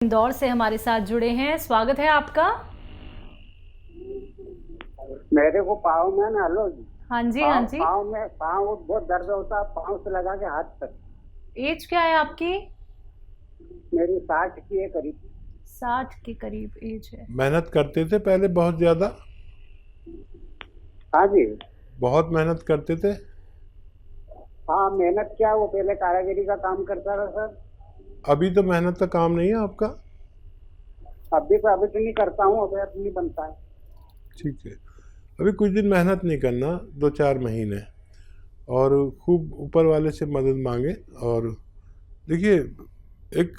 इंदौर से हमारे साथ जुड़े हैं, स्वागत है आपका। मेरे को पाँव में ना, हेलो जी, हाँ जी, हाँ जी। पाँव बहुत दर्द होता है, पाँव से लगा के हाथ तक। एज क्या है आपकी? मेरी 60 की है करीब। 60 के करीब एज है। मेहनत करते थे पहले बहुत ज़्यादा? हाँ जी। बहुत मेहनत करते थे? हाँ, मेहनत क्या, वो पहले कारीगरी का काम करता था सर। अभी तो मेहनत का काम नहीं है आपका? अभी तो नहीं करता हूँ, अभी अब नहीं बनता है। ठीक है, अभी कुछ दिन मेहनत नहीं करना, 2-4 महीने, और खूब ऊपर वाले से मदद मांगे। और देखिए, एक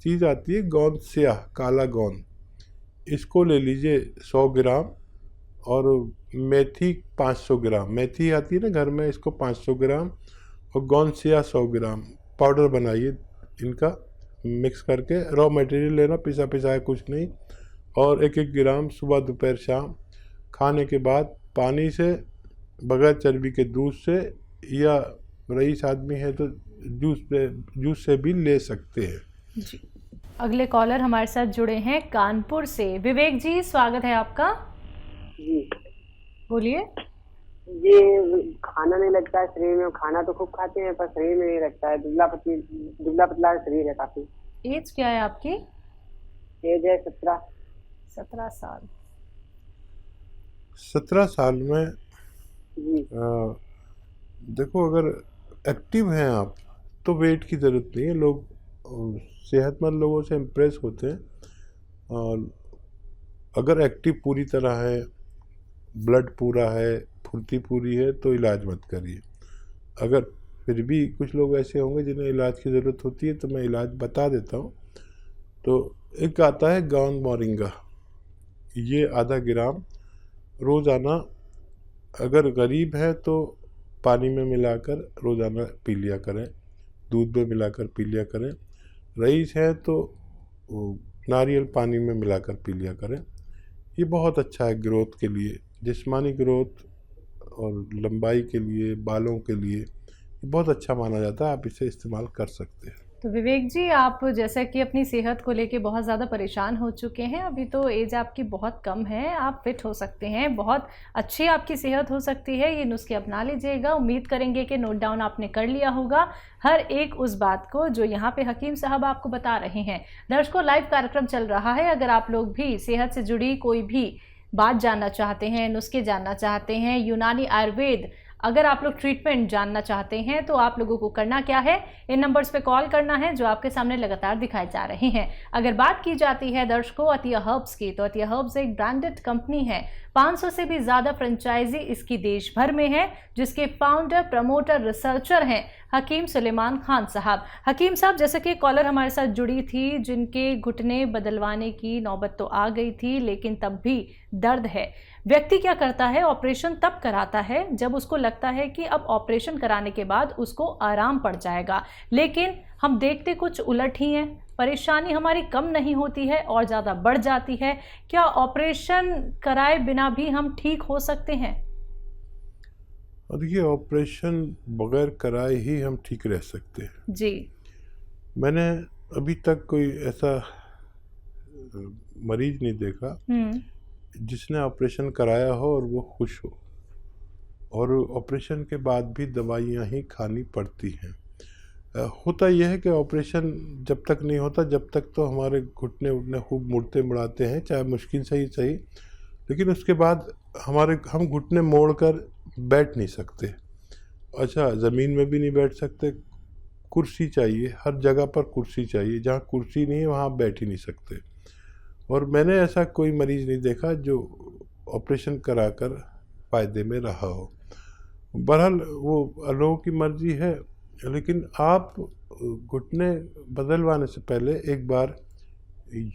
चीज़ आती है गोंद स्याह, काला गोंद, इसको ले लीजिए 100 ग्राम। और मेथी 500 ग्राम, मेथी आती है ना घर में, इसको 500 ग्राम, और गोंद स्याह 100 ग्राम पाउडर बनाइए। इनका मिक्स करके रॉ मटेरियल लेना, पिसा पिसाया कुछ नहीं, और 1-1 ग्राम सुबह दोपहर शाम खाने के बाद पानी से, बगैर चर्बी के दूध से, या रईस आदमी है तो जूस से भी ले सकते हैं जी। अगले कॉलर हमारे साथ जुड़े हैं कानपुर से, विवेक जी, स्वागत है आपका। जी बोलिए। ये खाना नहीं लगता है शरीर में, खाना तो खूब खाते हैं पर शरीर में नहीं लगता है, दुबला पतला शरीर है काफी। एज क्या है आपकी? एज है 17। 17 साल। 17 साल में जी। देखो, अगर एक्टिव हैं आप तो वेट की ज़रूरत नहीं है। लोग सेहतमंद लोगों से इम्प्रेस होते हैं। और अगर एक्टिव पूरी तरह है, ब्लड पूरा है, फुर्ती पूरी है, तो इलाज मत करिए। अगर फिर भी कुछ लोग ऐसे होंगे जिन्हें इलाज की ज़रूरत होती है, तो मैं इलाज बता देता हूँ। तो एक आता है गांव मोरिंगा, ये आधा ग्राम रोज़ाना, अगर गरीब है तो पानी में मिलाकर रोज़ाना पी लिया करें, दूध में मिलाकर पी लिया करें। रईस है तो नारियल पानी में मिलाकर पी लिया करें। ये बहुत अच्छा है ग्रोथ के लिए, जिस्मानी ग्रोथ और लंबाई के लिए, बालों के लिए ये बहुत अच्छा माना जाता है। आप इसे इस्तेमाल कर सकते हैं। तो विवेक जी, आप जैसा कि अपनी सेहत को लेके बहुत ज़्यादा परेशान हो चुके हैं, अभी तो एज आपकी बहुत कम है, आप फिट हो सकते हैं, बहुत अच्छी आपकी सेहत हो सकती है। ये नुस्खे अपना लीजिएगा, उम्मीद करेंगे कि नोट डाउन आपने कर लिया होगा हर एक उस बात को जो यहाँ पे हकीम साहब आपको बता रहे हैं। दर्शकों, लाइव कार्यक्रम चल रहा है, अगर आप लोग भी सेहत से जुड़ी कोई भी बात जानना चाहते हैं, नुस्खे जानना चाहते हैं, यूनानी आयुर्वेद, अगर आप लोग ट्रीटमेंट जानना चाहते हैं, तो आप लोगों को करना क्या है, इन नंबर्स पे कॉल करना है जो आपके सामने लगातार दिखाए जा रहे हैं। अगर बात की जाती है दर्शकों अतिया हर्ब्स की, तो अतिया हर्ब्स एक ब्रांडेड कंपनी है, 500 से भी ज़्यादा फ्रेंचाइजी इसकी देश भर में है, जिसके फाउंडर, प्रमोटर, रिसर्चर हैं हकीम सुलेमान खान साहब। हकीम साहब, जैसे कि कॉलर हमारे साथ जुड़ी थी जिनके घुटने बदलवाने की नौबत तो आ गई थी, लेकिन तब भी दर्द है। व्यक्ति क्या करता है, ऑपरेशन तब कराता है जब उसको लगता है कि अब ऑपरेशन कराने के बाद उसको आराम पड़ जाएगा, लेकिन हम देखते कुछ उलट ही हैं। परेशानी हमारी कम नहीं होती है और ज़्यादा बढ़ जाती है। क्या ऑपरेशन कराए बिना भी हम ठीक हो सकते हैं? और देखिए, ऑपरेशन बगैर कराए ही हम ठीक रह सकते हैं जी। मैंने अभी तक कोई ऐसा मरीज नहीं देखा जिसने ऑपरेशन कराया हो और वो खुश हो, और ऑपरेशन के बाद भी दवाइयाँ ही खानी पड़ती हैं। होता यह है कि ऑपरेशन जब तक नहीं होता, जब तक तो हमारे घुटने उठने खूब मुड़ते मुड़ाते हैं, चाहे मुश्किल से ही सही, लेकिन उसके बाद हम घुटने मोड़ कर बैठ नहीं सकते। अच्छा, ज़मीन में भी नहीं बैठ सकते, कुर्सी चाहिए, हर जगह पर कुर्सी चाहिए, जहाँ कुर्सी नहीं है वहाँ आप बैठ ही नहीं सकते। और मैंने ऐसा कोई मरीज़ नहीं देखा जो ऑपरेशन कराकर फ़ायदे में रहा हो। बहरहाल वो लोगों की मर्ज़ी है, लेकिन आप घुटने बदलवाने से पहले एक बार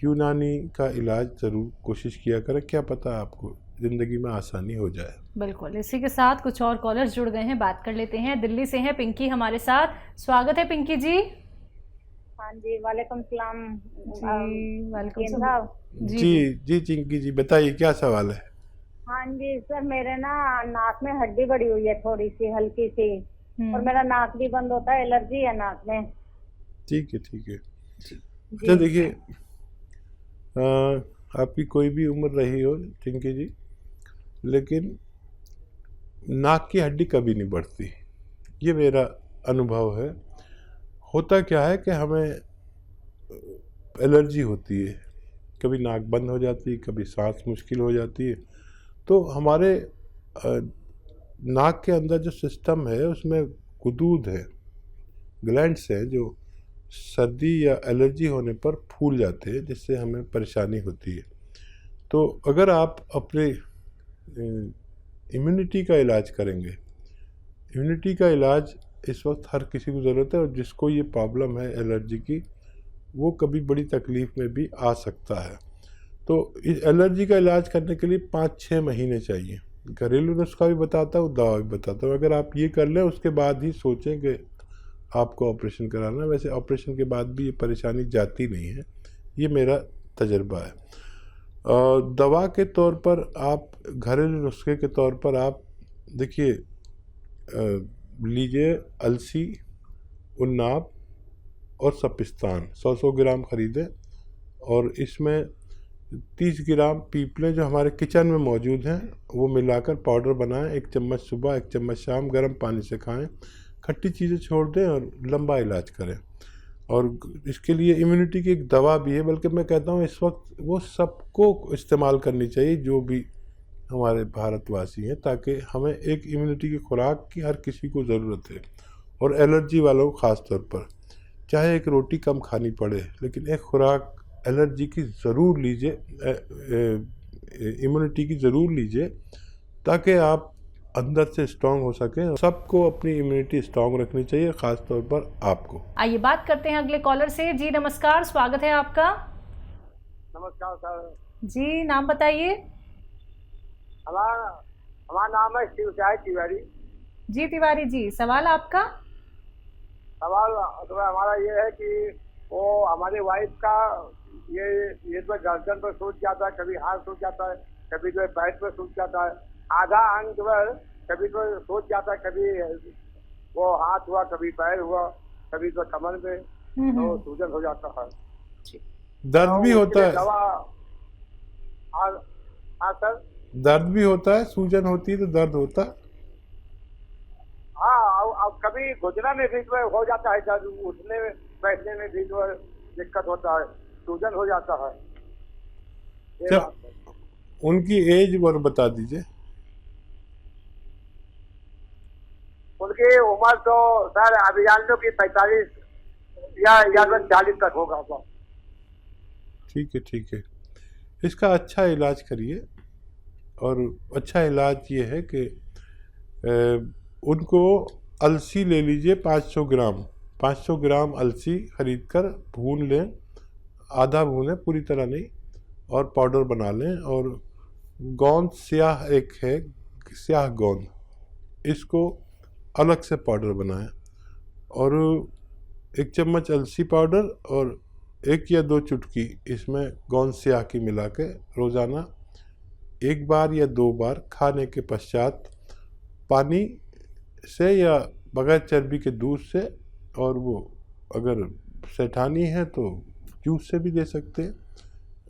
यूनानी का इलाज ज़रूर कोशिश किया करें, क्या पता आपको ज़िंदगी में आसानी हो जाए। बिल्कुल। इसी के साथ कुछ और कॉलर्स जुड़ गए हैं, बात कर लेते हैं। दिल्ली से हैं पिंकी हमारे साथ, स्वागत है पिंकी जी। हाँ जी, वालेकुम सलाम। वालेकुम जी सलाम। जी चिंकी जी, बताइए क्या सवाल है। हाँ जी सर, मेरे ना नाक में हड्डी बढ़ी हुई है थोड़ी सी, हल्की सी, और मेरा नाक भी बंद होता है, एलर्जी है नाक में। ठीक है। अच्छा देखिए, आपकी कोई भी उम्र रही हो चिंकी जी, लेकिन नाक की हड्डी कभी नहीं बढ़ती, ये मेरा अनुभव है। होता क्या है कि हमें एलर्जी होती है, कभी नाक बंद हो जाती है, कभी सांस मुश्किल हो जाती है। तो हमारे नाक के अंदर जो सिस्टम है उसमें गुदूद है, ग्लैंड्स हैं, जो सर्दी या एलर्जी होने पर फूल जाते हैं, जिससे हमें परेशानी होती है। तो अगर आप अपने इम्यूनिटी का इलाज करेंगे, इम्यूनिटी का इलाज इस वक्त हर किसी को ज़रूरत है, और जिसको ये प्रॉब्लम है एलर्जी की, वो कभी बड़ी तकलीफ़ में भी आ सकता है। तो इस एलर्जी का इलाज करने के लिए 5-6 महीने चाहिए। घरेलू नुस्खा भी बताता हूँ, दवा भी बताता हूँ। अगर आप ये कर लें उसके बाद ही सोचें कि आपको ऑपरेशन कराना है। वैसे ऑपरेशन के बाद भी ये परेशानी जाती नहीं है, ये मेरा तजर्बा है। दवा के तौर पर आप, घरेलू नुस्खे के तौर पर आप देखिए, लीजिए अलसी, उन्नाब और सपिस्तान 100-100 ग्राम ख़रीदें, और इसमें 30 ग्राम पीपले जो हमारे किचन में मौजूद हैं वो मिलाकर पाउडर बनाएं। 1 चम्मच सुबह, 1 चम्मच शाम, गर्म पानी से खाएं। खट्टी चीज़ें छोड़ दें और लंबा इलाज करें। और इसके लिए इम्यूनिटी की एक दवा भी है, बल्कि मैं कहता हूँ इस वक्त वो सबको इस्तेमाल करनी चाहिए जो भी हमारे भारतवासी हैं, ताकि हमें एक इम्यूनिटी की खुराक की हर किसी को ज़रूरत है, और एलर्जी वालों को ख़ास तौर पर। चाहे एक रोटी कम खानी पड़े, लेकिन एक खुराक एलर्जी की ज़रूर लीजिए, इम्यूनिटी की ज़रूर लीजिए, ताकि आप अंदर से स्ट्रांग हो सकें। सबको अपनी इम्यूनिटी स्ट्रांग रखनी चाहिए, ख़ास तौर पर आपको। आइए बात करते हैं अगले कॉलर से। जी नमस्कार, स्वागत है आपका। नमस्कार सर। जी नाम बताइए। हमारा नाम है शिवचाय तिवारी। जी तिवारी जी, सवाल आपका। सवाल तो हमारा ये है कि वो हमारी वाइफ का ये तो गर्दन पर सूज जाता है, कभी हाथ सूज जाता है, कभी जो है पैर पर सूज जाता है, आधा अंग जो है कभी तो सूज जाता है, कभी वो हाथ हुआ, कभी पैर हुआ, कभी तो कमर में तो सूजन हो जाता है। दर्द भी होता है। दवा। हाँ सर, दर्द भी होता है, सूजन होती है तो दर्द होता है। हाँ, अब कभी घुटना में भी जो हो जाता है दर्द, उठने में बैठने में भी जो दिक्कत होता है, सूजन हो जाता है। क्या उनकी एज और बता दीजिए। उनकी उम्र तो सर अभी जान लो कि 45 या 40 तक होगा। ठीक है, ठीक है। इसका अच्छा इलाज करिए, और अच्छा इलाज ये है कि उनको अलसी ले लीजिए 500 ग्राम। 500 ग्राम अलसी खरीद कर भून लें, आधा भूनें, पूरी तरह नहीं, और पाउडर बना लें। और गोंद स्याह एक है, स्याह गोंद, इसको अलग से पाउडर बनाएं, और 1 चम्मच अलसी पाउडर और 1 या 2 चुटकी इसमें गोंद स्याह की मिला के रोज़ाना 1 बार या 2 बार खाने के पश्चात पानी से या बगैर चर्बी के दूध से, और वो अगर सेठानी है तो जूस से भी दे सकते हैं।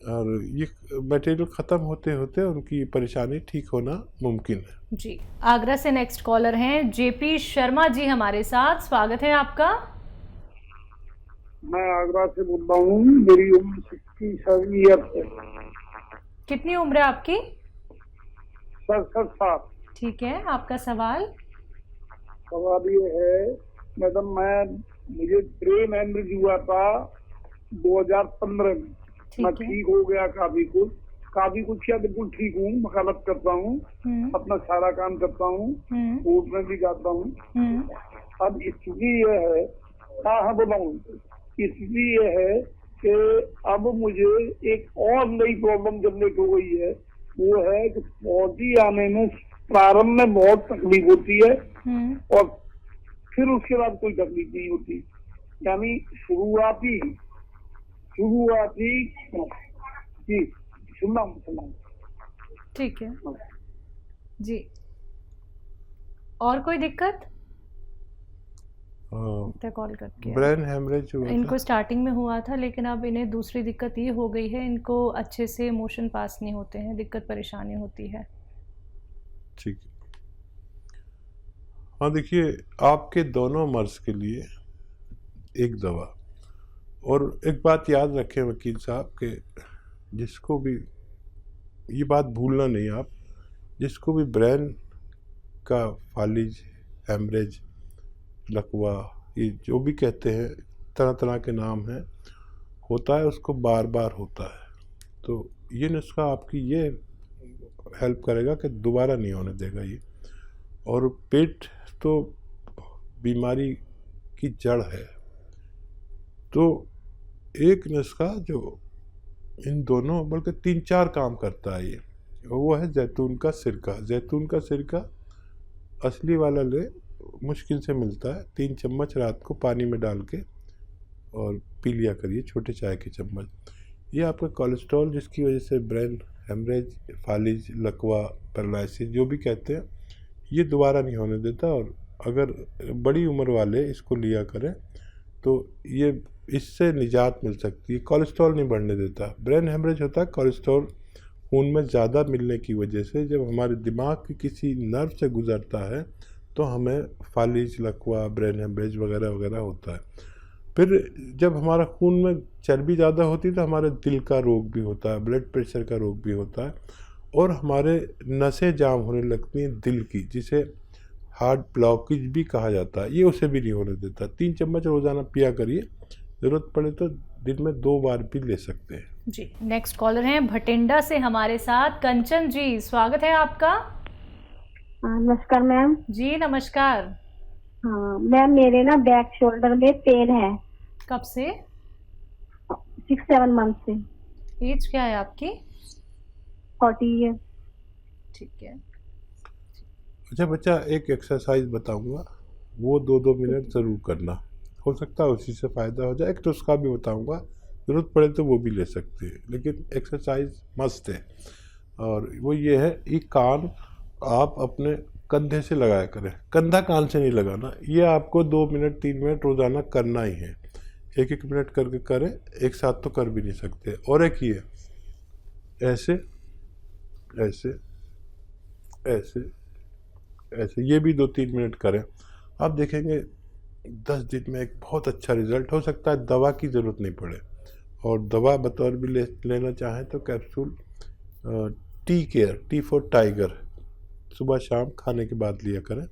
और ये मटेरियल ख़त्म होते होते उनकी परेशानी ठीक होना मुमकिन है। जी आगरा से नेक्स्ट कॉलर हैं जेपी शर्मा जी हमारे साथ, स्वागत है आपका। मैं आगरा से बोल रहा हूँ, मेरी उम्र 67 ईयर्स है। कितनी उम्र है आपकी? 67 साल। ठीक है, आपका सवाल। सवाल ये है मैडम, मुझे ब्रेन हेमरेज हुआ था 2015 में। मैं ठीक हो गया काफी कुछ क्या, बिल्कुल ठीक हूँ, वकालत करता हूँ, अपना सारा काम करता हूँ, कोर्ट में भी जाता हूँ। अब स्थिति ये है, हाँ बताऊँ, स्थिति ये है कि अब मुझे एक और नई प्रॉब्लम जनरेट हो गई है। वो है कि पौधी आने में प्रारंभ में बहुत तकलीफ होती है, और फिर उसके बाद कोई तकलीफ नहीं होती, यानी शुरुआती जी। सुनना। ठीक है जी। और कोई दिक्कत? कॉल करके ब्रेन हेमरेज हुआ इनको था। स्टार्टिंग में हुआ था, लेकिन अब इन्हें दूसरी दिक्कत ये हो गई है, इनको अच्छे से मोशन पास नहीं होते हैं, दिक्कत परेशानी होती है। ठीक है। हाँ देखिए, आपके दोनों मर्ज के लिए एक दवा, और एक बात याद रखें वकील साहब के जिसको भी ये बात भूलना नहीं आप, जिसको भी ब्रेन का फालिज, हेमरेज, लकवा, ये जो भी कहते हैं, तरह तरह के नाम हैं, होता है, उसको बार बार होता है। तो ये नुस्खा आपकी ये हेल्प करेगा कि दोबारा नहीं होने देगा ये। और पेट तो बीमारी की जड़ है, तो एक नुस्खा जो इन दोनों बल्कि 3-4 काम करता है ये, वो है जैतून का सिरका। जैतून का सिरका असली वाला ले, मुश्किल से मिलता है। 3 चम्मच रात को पानी में डाल के और पी लिया करिए, छोटे चाय के चम्मच। ये आपका कोलेस्ट्रॉल जिसकी वजह से ब्रेन हेमरेज, फालिज, लकवा, पैरालिसिस जो भी कहते हैं, ये दोबारा नहीं होने देता। और अगर बड़ी उम्र वाले इसको लिया करें तो ये इससे निजात मिल सकती है। कोलेस्ट्रॉल नहीं बढ़ने देता। ब्रेन हेमरेज होता है कोलेस्ट्रॉल खून में ज़्यादा मिलने की वजह से। जब हमारे दिमाग के किसी नर्व से गुजरता है तो हमें फालिज, लकवा, ब्रेन हेमरेज वगैरह वगैरह होता है। फिर जब हमारा खून में चर्बी ज़्यादा होती है तो हमारे दिल का रोग भी होता है, ब्लड प्रेशर का रोग भी होता है, और हमारे नसें जाम होने लगती हैं दिल की, जिसे हार्ट ब्लॉकेज भी कहा जाता है। ये उसे भी नहीं होने देता। 3 चम्मच रोज़ाना पिया करिए, ज़रूरत पड़े तो दिन में 2 बार भी ले सकते हैं। जी, नेक्स्ट कॉलर हैं भटिंडा से हमारे साथ कंचन जी, स्वागत है आपका। नमस्कार मैम। जी नमस्कार। हाँ मैम, मेरे ना बैक शोल्डर में पेन है। कब से? 6-7 मंथ से। एज क्या है आपकी? 40 ईयर। ठीक है। अच्छा बच्चा, एक एक्सरसाइज बताऊंगा, वो 2-2 मिनट ज़रूर करना, हो सकता है उसी से फ़ायदा हो जाए। एक तो उसका भी बताऊंगा, ज़रूरत पड़े तो वो भी ले सकते हैं, लेकिन एक्सरसाइज मस्त है। और वो ये है, ये कान आप अपने कंधे से लगाया करें, कंधा कान से नहीं लगाना। ये आपको 2 मिनट 3 मिनट रोज़ाना करना ही है। 1-1 मिनट करके करें, एक साथ तो कर भी नहीं सकते। और एक ये ऐसे ऐसे ऐसे ऐसे, ये भी 2-3 मिनट करें। आप देखेंगे 10 दिन में एक बहुत अच्छा रिजल्ट। हो सकता है दवा की ज़रूरत नहीं पड़े, और दवा बतौर भी लेना चाहें तो capsule tea care, T for tiger, सुबह शाम खाने के बाद लिया करें,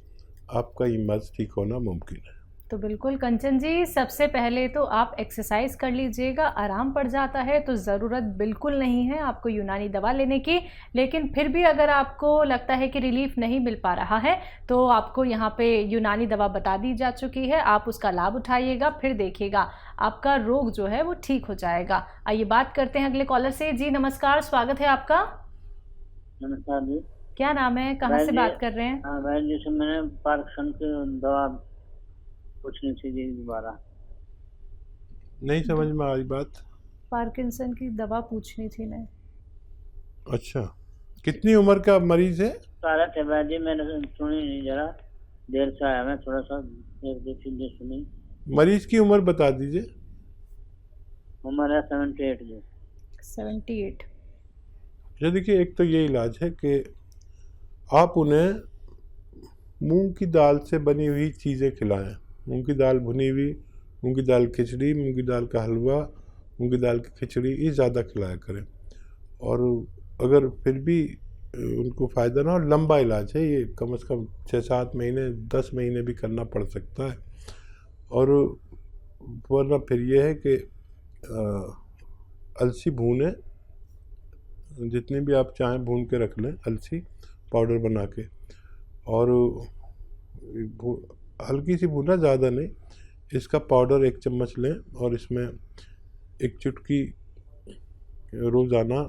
आपका ये मर्ज ठीक होना मुमकिन है। तो बिल्कुल कंचन जी, सबसे पहले तो आप एक्सरसाइज कर लीजिएगा। आराम पड़ जाता है तो ज़रूरत बिल्कुल नहीं है आपको यूनानी दवा लेने की। लेकिन फिर भी अगर आपको लगता है कि रिलीफ नहीं मिल पा रहा है तो आपको यहाँ पे यूनानी दवा बता दी जा चुकी है, आप उसका लाभ उठाइएगा, फिर देखिएगा आपका रोग जो है वो ठीक हो जाएगा। आइए बात करते हैं अगले कॉलर से। जी नमस्कार, स्वागत है आपका। नमस्कार जी। क्या नाम है, कहाँ से बात कर रहे हैं? हाँ भाई, जैसे मैंने पार्किंसन की दवा पूछनी थी जी दोबारा। नहीं समझ में आई बात। पार्किंसन की दवा पूछनी थी ना। अच्छा, कितनी उम्र का मरीज है? सारा थे भाई जी, मैंने सुनी नहीं, जरा देर से आया मैं, थोड़ा सा एक दो चीजें सुनी। मरीज की उम्र बता दीजिए। उम्र है 78 जी। 78। अच्छा देखिए, एक तो ये इलाज है कि आप उन्हें मूंग की दाल से बनी हुई चीज़ें खिलाएं। मूंग की दाल भुनी हुई, मूंग की दाल खिचड़ी, मूंग की दाल का हलवा, मूंग की दाल की खिचड़ी, ये ज़्यादा खिलाया करें। और अगर फिर भी उनको फ़ायदा ना हो, लंबा इलाज है ये, कम से कम 6-7 महीने 10 महीने भी करना पड़ सकता है। और वरना फिर ये है कि अलसी भूनें, जितनी भी आप चाहें भून के रख लें अलसी पाउडर बना के, और हल्की सी भूना, ज़्यादा नहीं। इसका पाउडर 1 चम्मच लें और इसमें 1 चुटकी रोज़ाना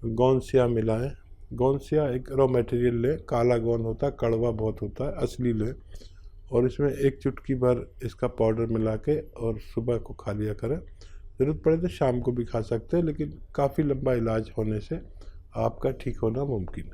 गोंदसिया मिलाएं। गोंदसिया एक रॉ मटेरियल लें, काला गोंद होता है, कड़वा बहुत होता है, असली लें। और इसमें 1 चुटकी भर इसका पाउडर मिला के और सुबह को खा लिया करें। ज़रूरत पड़े तो शाम को भी खा सकते हैं, लेकिन काफ़ी लंबा इलाज होने से आपका ठीक होना मुमकिन है।